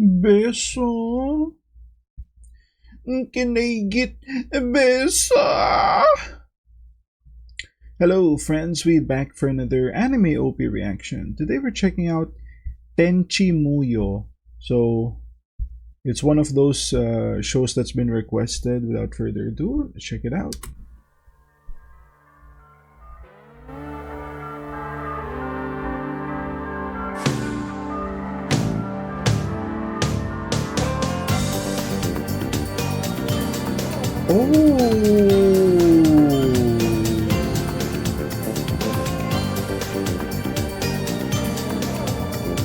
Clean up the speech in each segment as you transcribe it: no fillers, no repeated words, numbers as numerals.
Beso. Kinigit. Beso. Hello, friends. We're back for another anime OP reaction. Today we're checking out Tenchi Muyo. So, it's one of those shows that's been requested. Without further ado, let's check it out.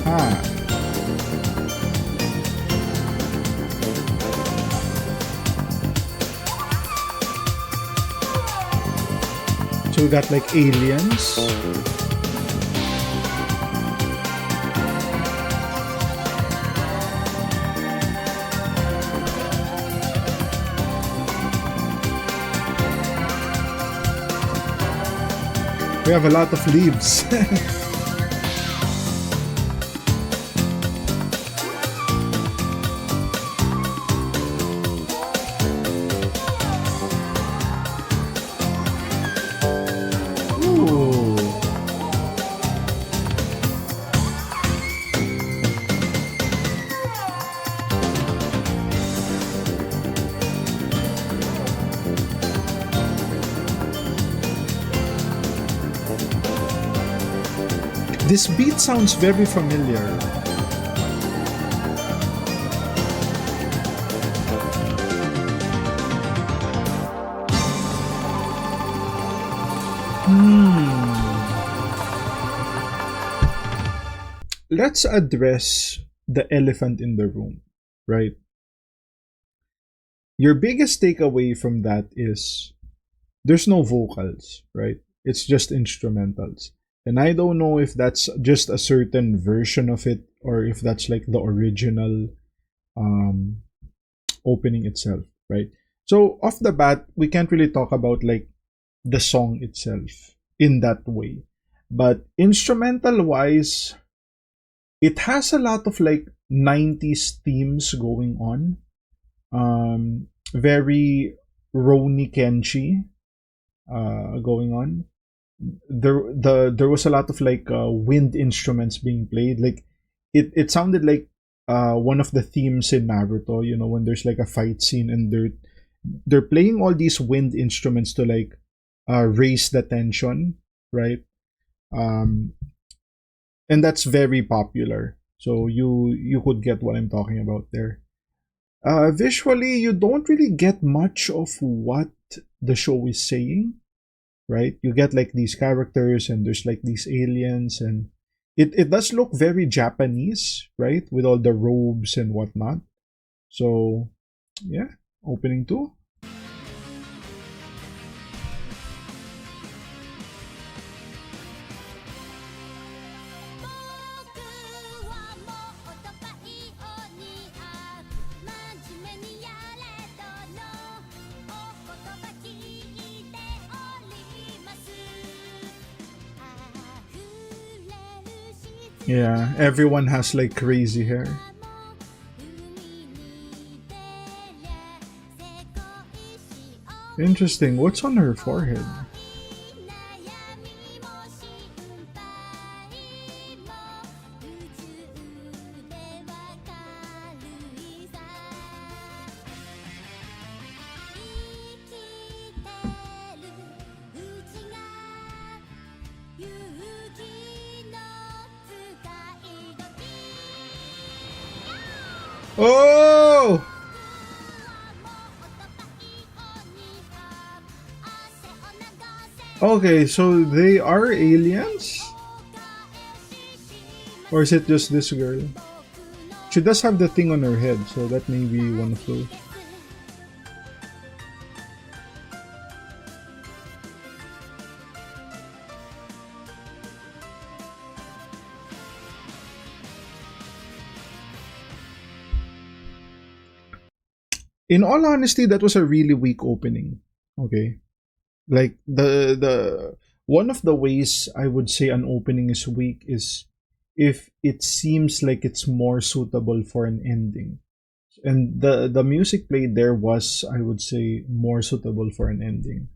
Ah. So we got like aliens. We have a lot of leaves. Ooh. This beat sounds very familiar. Let's address the elephant in the room, right? Your biggest takeaway from that is there's no vocals, right? It's just instrumentals. And I don't know if that's just a certain version of it or if that's like the original um, opening itself, right? So off the bat, we can't really talk about like the song itself in that way. But instrumental wise, it has a lot of like 90s themes going on. Very Roni Kenshi going on. There was a lot of like wind instruments being played. Like it sounded like one of the themes in Naruto, you know, when there's like a fight scene and they're playing all these wind instruments to like raise the tension, right? Um and that's very popular. So you could get what I'm talking about there. Visually, you don't really get much of what the show is saying, right? You get like these characters and there's like these aliens and it does look very Japanese, right? With all the robes and whatnot. So yeah, opening two. Yeah, everyone has like crazy hair. Interesting. What's on her forehead? Oh! Okay, so they are aliens? Or is it just this girl? She does have the thing on her head, so that may be one of those. In all honesty, that was a really weak opening. Okay. Like the one of the ways I would say an opening is weak is if it seems like it's more suitable for an ending. And the music played there was, I would say, more suitable for an ending.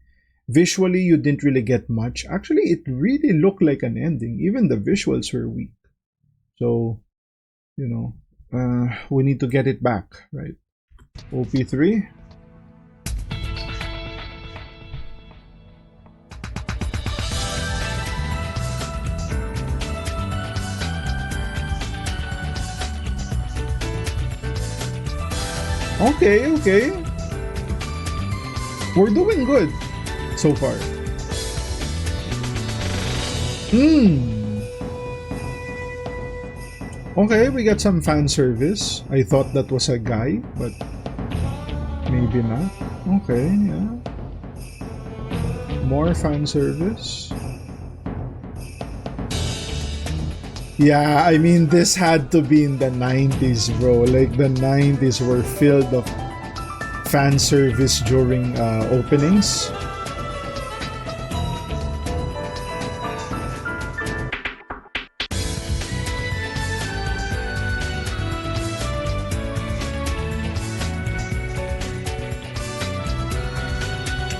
Visually, you didn't really get much. Actually, it really looked like an ending. Even the visuals were weak. So, you know, we need to get it back, right? OP3. Okay, okay. We're doing good so far. Okay, we got some fan service. I thought that was a guy, but maybe not. Okay, yeah. More fan service. Yeah, I mean, this had to be in the 90s, bro. Like, the 90s were filled of fan service during openings.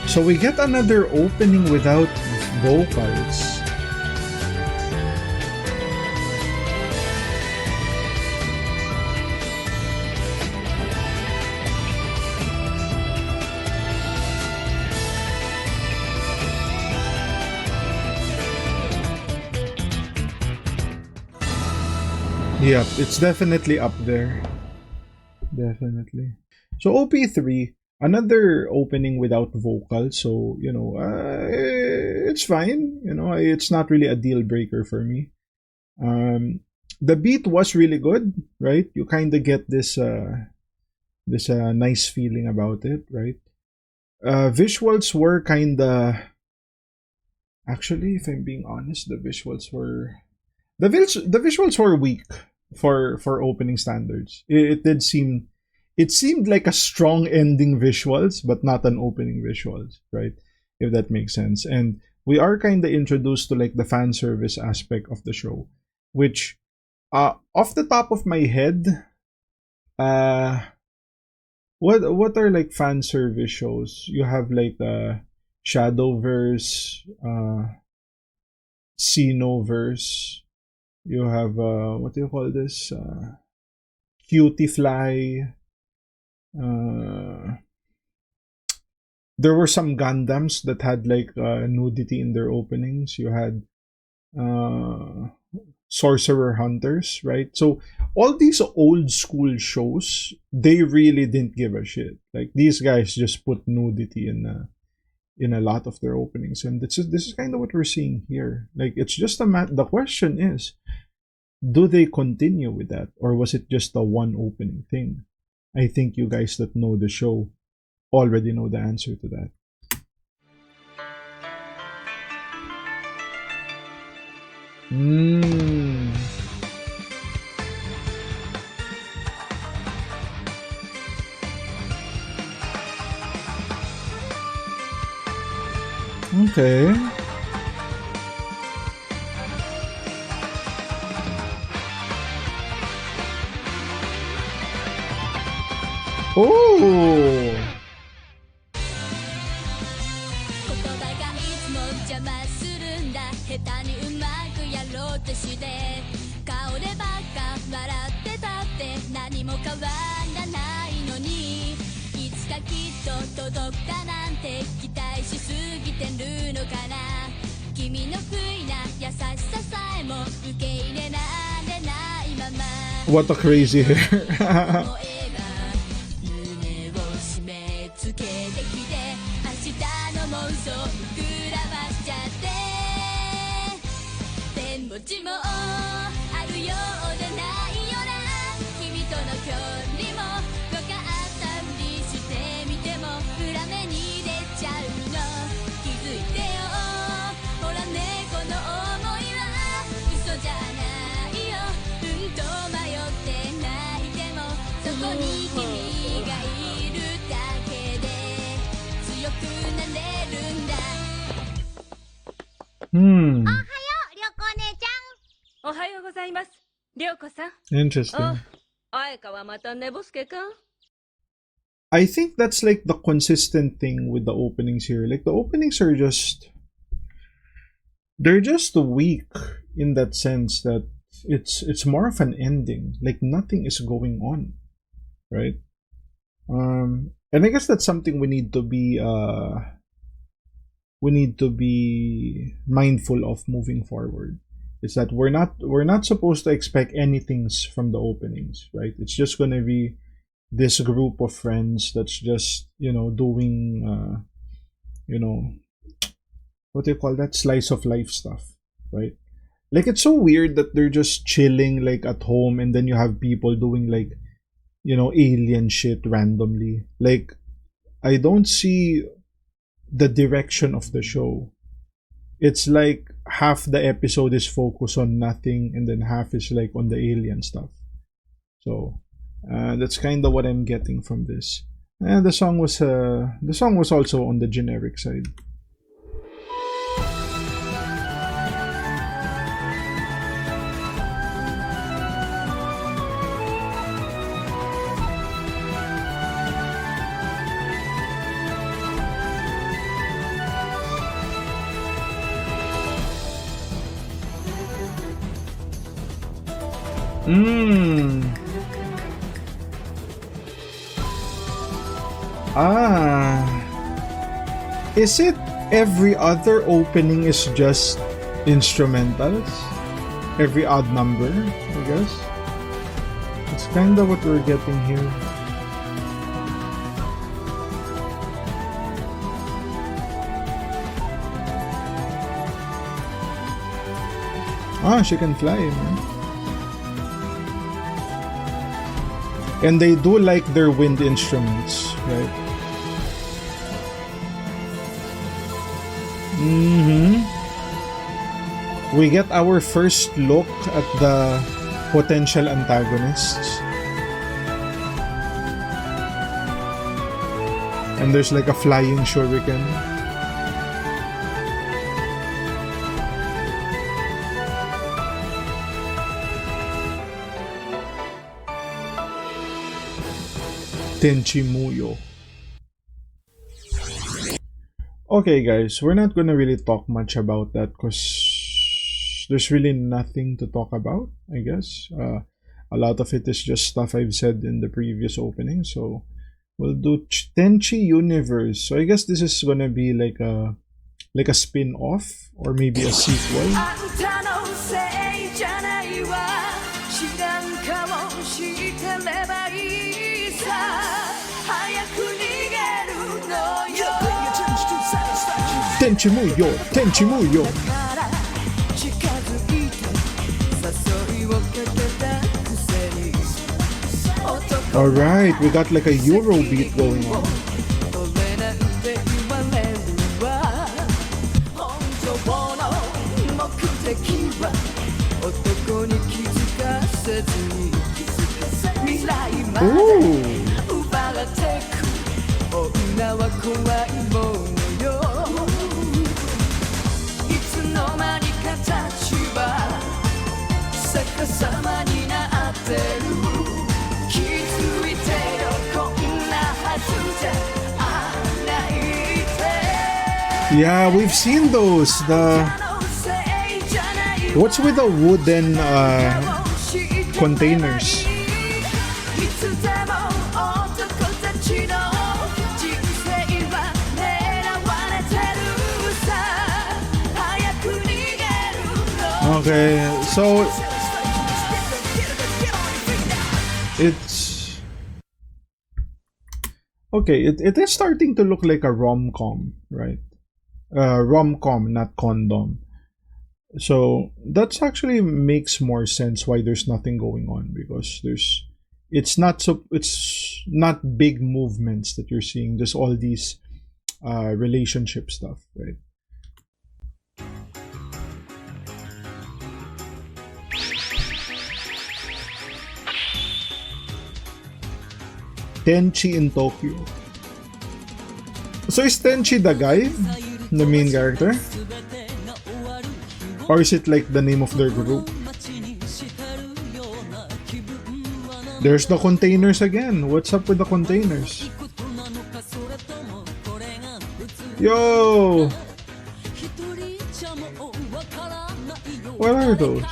So we get another opening without vocals. Yep, it's definitely up there. Definitely. So OP3, another opening without vocals. So, you know, it's fine. You know, it's not really a deal breaker for me. The beat was really good, right? You kind of get this nice feeling about it, right? Visuals were kind of, actually, if I'm being honest, the visuals were weak for opening standards. It seemed like a strong ending visuals, but not an opening visuals, right? If that makes sense. And we are kind of introduced to like the fan service aspect of the show, which, off the top of my head, what are like fan service shows? You have like Shadowverse, Xenoverse. You have what do you call this? Cutie Fly. There were some Gundams that had like nudity in their openings. You had Sorcerer Hunters, right? So all these old school shows, they really didn't give a shit. Like these guys just put nudity in a lot of their openings, and this is kind of what we're seeing here. Like it's just the question is, do they continue with that, or was it just a one opening thing? I think you guys that know the show already know the answer to that. Okay. Oh! What a crazy hair. Interesting. あ、彩香はまた寝ぼすけか？ I think that's like the consistent thing with the openings here. Like the openings are just they're just weak in that sense that it's more of an ending. Like nothing is going on, right? And I guess that's something we need to be mindful of moving forward. Is that we're not supposed to expect anything from the openings, right? It's just gonna be this group of friends that's just doing you know what do you call that, slice of life stuff, right? Like it's so weird that they're just chilling like at home and then you have people doing like alien shit randomly. Like I don't see the direction of the show. It's like half the episode is focused on nothing and then half is like on the alien stuff. So that's kind of what I'm getting from this. And the song was also on the generic side. Mm. Ah. Is it every other opening is just instrumentals? Every odd number, I guess? It's kind of what we're getting here. Ah, she can fly, man. And they do like their wind instruments, right? We get our first look at the potential antagonists. And there's like a flying shuriken. Tenchi Muyo. Okay, guys, we're not gonna really talk much about that because there's really nothing to talk about, I guess. A lot of it is just stuff I've said in the previous opening, so we'll do Tenchi Universe. So I guess this is gonna be like a spin-off or maybe a sequel. Tenchi Muyo, Tenchi Muyo. Alright, we got like a Euro beat going on. Ooh. Yeah, we've seen those. What's with the wooden containers? Okay, so it's okay. It is starting to look like a rom-com, right? Rom-com, not condom. So that's actually makes more sense why there's nothing going on, because it's not big movements that you're seeing. There's all these relationship stuff, right? Tenchi in Tokyo. So is Tenchi the guy? The main character? Or is it like the name of their group? There's the containers again. What's up with the containers? Yo! What are those?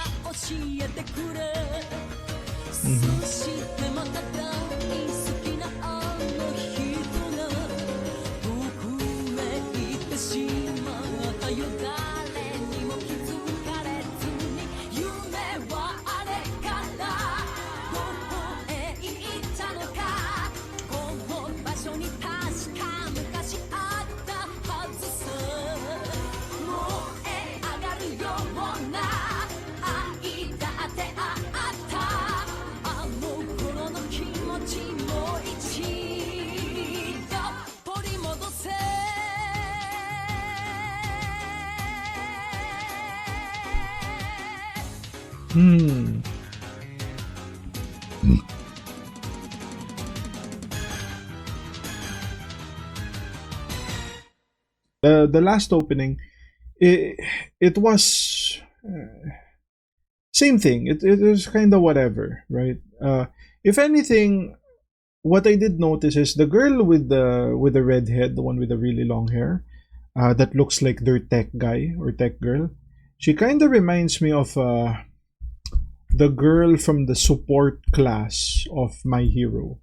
The last opening, it was same thing. It was kind of whatever, right? If anything, what I did notice is the girl with the red head, the one with the really long hair, that looks like their tech guy or tech girl. She kind of reminds me of the girl from the support class of My Hero.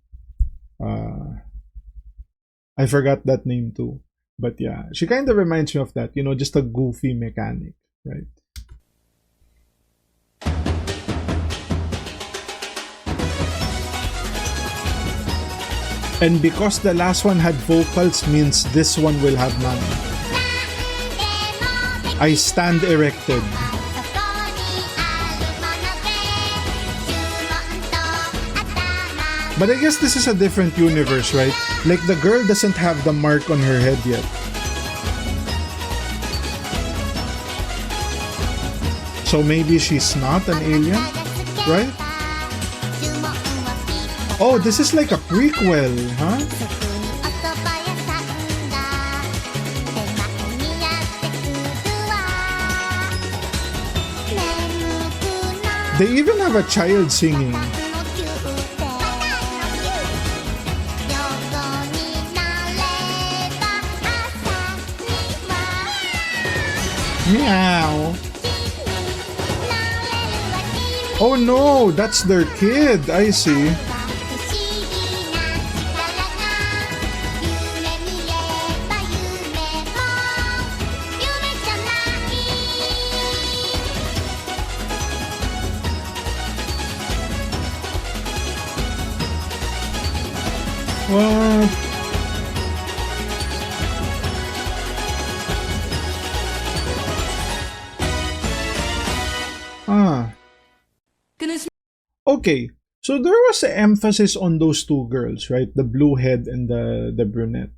I forgot that name too. But yeah, she kind of reminds me of that, just a goofy mechanic, right? And because the last one had vocals means this one will have none. I stand erected. But I guess this is a different universe, right? Like the girl doesn't have the mark on her head yet. So maybe she's not an alien, right? Oh, this is like a prequel, huh? They even have a child singing. Meow. Oh no, that's their kid. I see. What? Okay, so there was an emphasis on those two girls, right? The blue head and the brunette.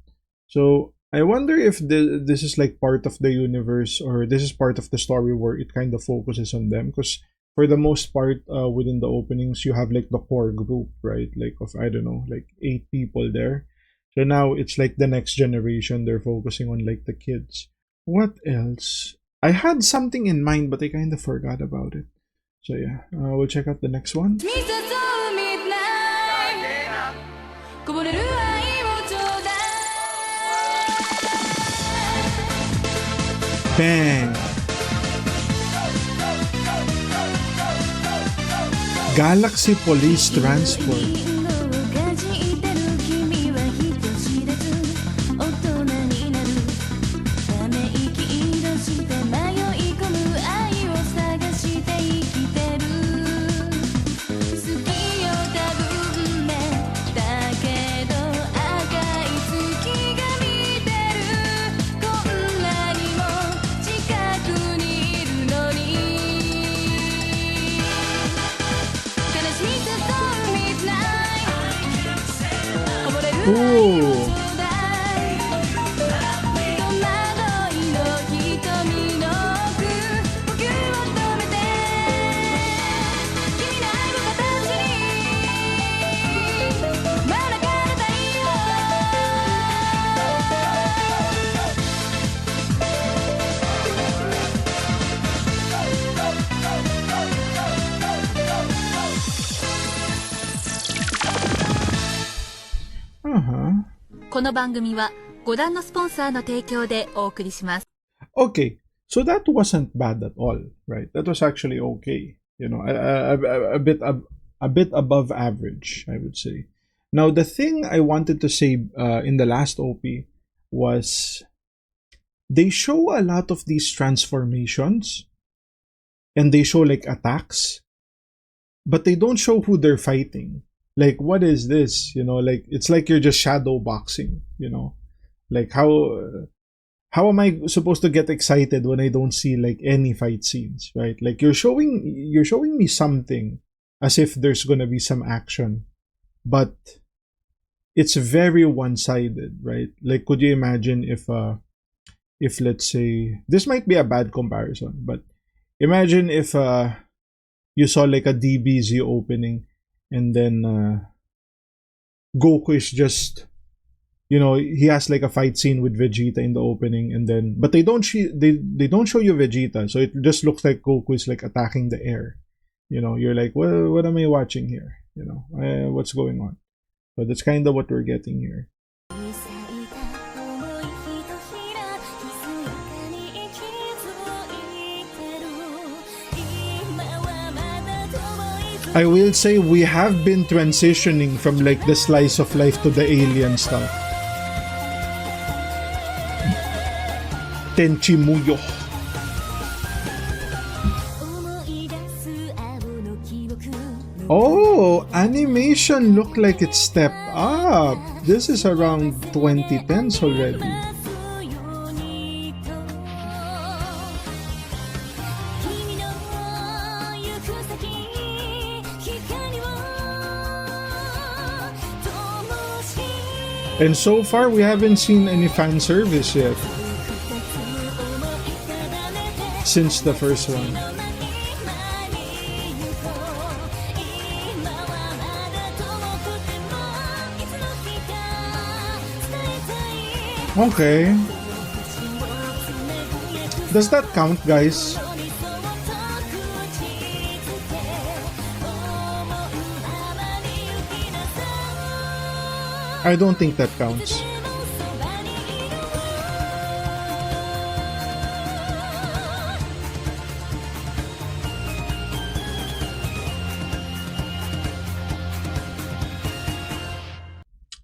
So I wonder if this is like part of the universe, or this is part of the story where it kind of focuses on them. Because for the most part, within the openings, you have like the core group, right? Like of, I don't know, like 8 people there. So now it's like the next generation. They're focusing on like the kids. What else? I had something in mind, but I kind of forgot about it. So yeah, we'll check out the next one. Bang! Galaxy Police Transport. Ooh. Uh-huh. この番組はご覧のスポンサーの提供でお送りします。Okay, so that wasn't bad at all, right? That was actually okay. You know, a bit above average, I would say. Now, the thing I wanted to say in the last OP was they show a lot of these transformations and they show like attacks, but they don't show who they're fighting. Like, what is this? You know, like it's like you're just shadow boxing. You know, like how am I supposed to get excited when I don't see like any fight scenes, right? Like you're showing me something as if there's gonna be some action, but it's very one-sided, right? Like, could you imagine if let's say this might be a bad comparison, but imagine if you saw like a DBZ opening and then Goku is just, you know, he has like a fight scene with Vegeta in the opening, and then but they don't show you Vegeta, so it just looks like Goku is like attacking the air. You know, you're like, well, what am I watching here? You know, what's going on? But that's kind of what we're getting here. I will say we have been transitioning from like the slice of life to the alien stuff. Tenchi Muyo. Oh, animation look like it stepped up. This is around 2010s already. And so far, we haven't seen any fan service yet. Since the first one. Okay. Does that count, guys? I don't think that counts.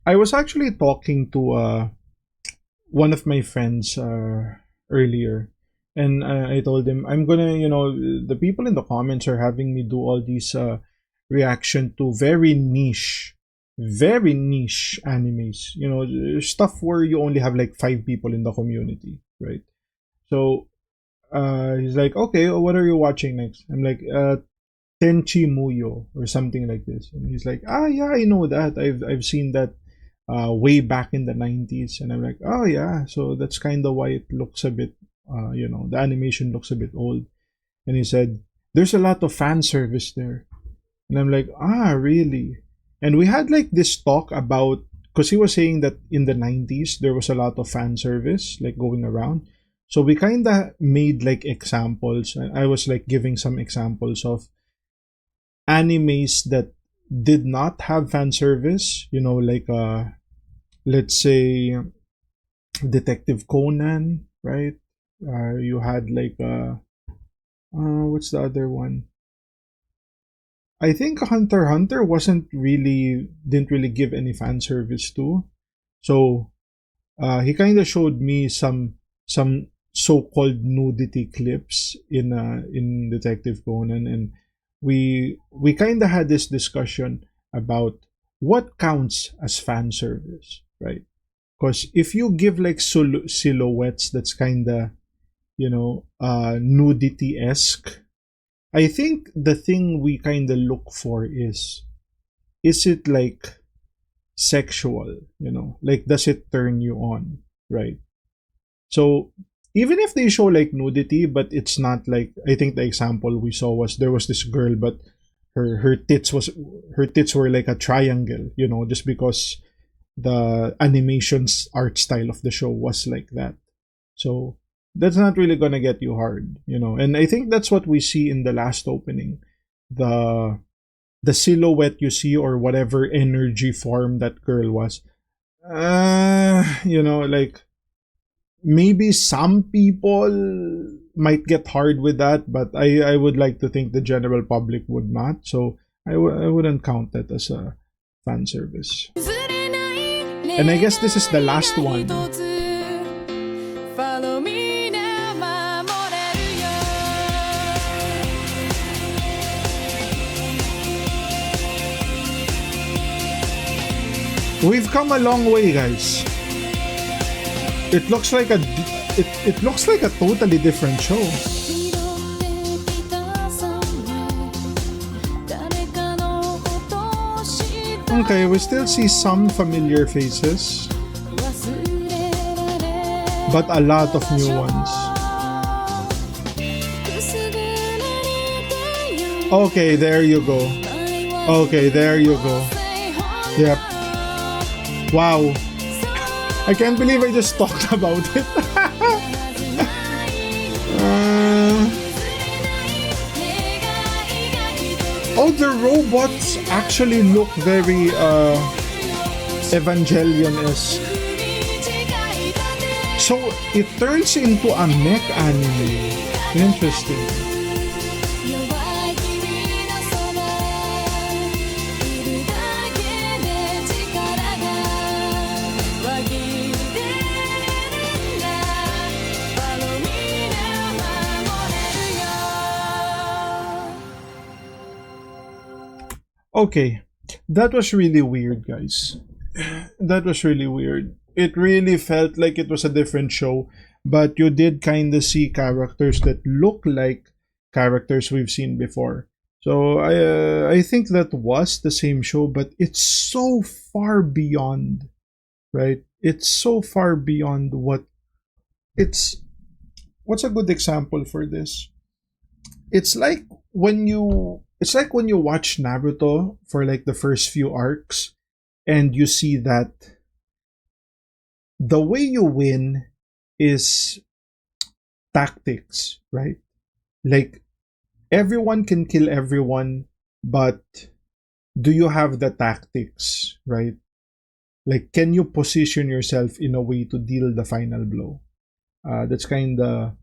I was actually talking to one of my friends earlier, and I told him I'm gonna, you know, the people in the comments are having me do all these reaction to very niche animes, you know, stuff where you only have like 5 people in the community, right? So he's like, okay, what are you watching next? I'm like, Tenchi Muyo or something like this, and he's like, yeah, I know that, I've seen that way back in the 90s, and I'm like, oh yeah, so that's kind of why it looks a bit you know, the animation looks a bit old. And he said there's a lot of fan service there, and I'm like, really? And we had like this talk about, because he was saying that in the 90s there was a lot of fan service like going around, so we kind of made like examples. I was like giving some examples of animes that did not have fan service, you know, like let's say Detective Conan, right? You had like what's the other one? I think Hunter x Hunter didn't really give any fan service to. So he kind of showed me some so-called nudity clips in Detective Conan, and we kind of had this discussion about what counts as fan service, right? Because if you give like silhouettes that's kind of, you know, nudity-esque, I think the thing we kind of look for is it like sexual, you know, like does it turn you on, right? So even if they show like nudity, but it's not like, I think the example we saw was there was this girl, but her tits were like a triangle, you know, just because the animation's art style of the show was like that. So that's not really gonna get you hard, you know. And I think that's what we see in the last opening. The silhouette you see, or whatever energy form that girl was, You know, like maybe some people might get hard with that, but I would like to think the general public would not. So I wouldn't count that as a fan service. And I guess this is the last one. We've come a long way, guys. It looks like it looks like a totally different show. Okay, we still see some familiar faces, but a lot of new ones. Okay, there you go. Okay, there you go. Yep. Wow. I can't believe I just talked about it. Oh, the robots actually look very Evangelion-esque. So it turns into a mech anime. Interesting. Okay, that was really weird, guys. That was really weird. It really felt like it was a different show, but you did kind of see characters that look like characters we've seen before. So I think that was the same show, but it's so far beyond, right? It's so far beyond what it's. What's a good example for this? It's like when you watch Naruto for like the first few arcs and you see that the way you win is tactics, right? Like everyone can kill everyone, but do you have the tactics, right? Like, can you position yourself in a way to deal the final blow? That's kind of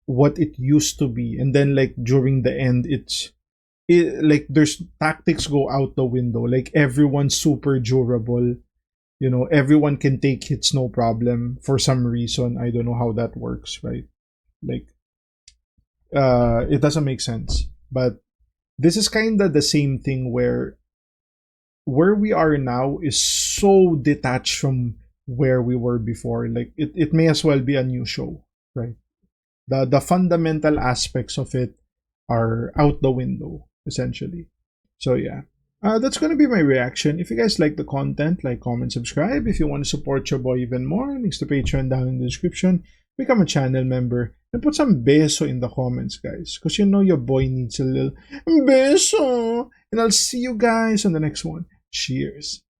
what it used to be, and then like during the end, like there's tactics go out the window. Like everyone's super durable, you know, everyone can take hits no problem for some reason. I don't know how that works, right? Like it doesn't make sense. But this is kind of the same thing where we are now is so detached from where we were before. Like it may as well be a new show, right? The fundamental aspects of it are out the window, essentially. So yeah. That's gonna be my reaction. If you guys like the content, like, comment, subscribe. If you want to support your boy even more, links to Patreon down in the description. Become a channel member and put some beso in the comments, guys, because you know your boy needs a little beso. And I'll see you guys on the next one. Cheers.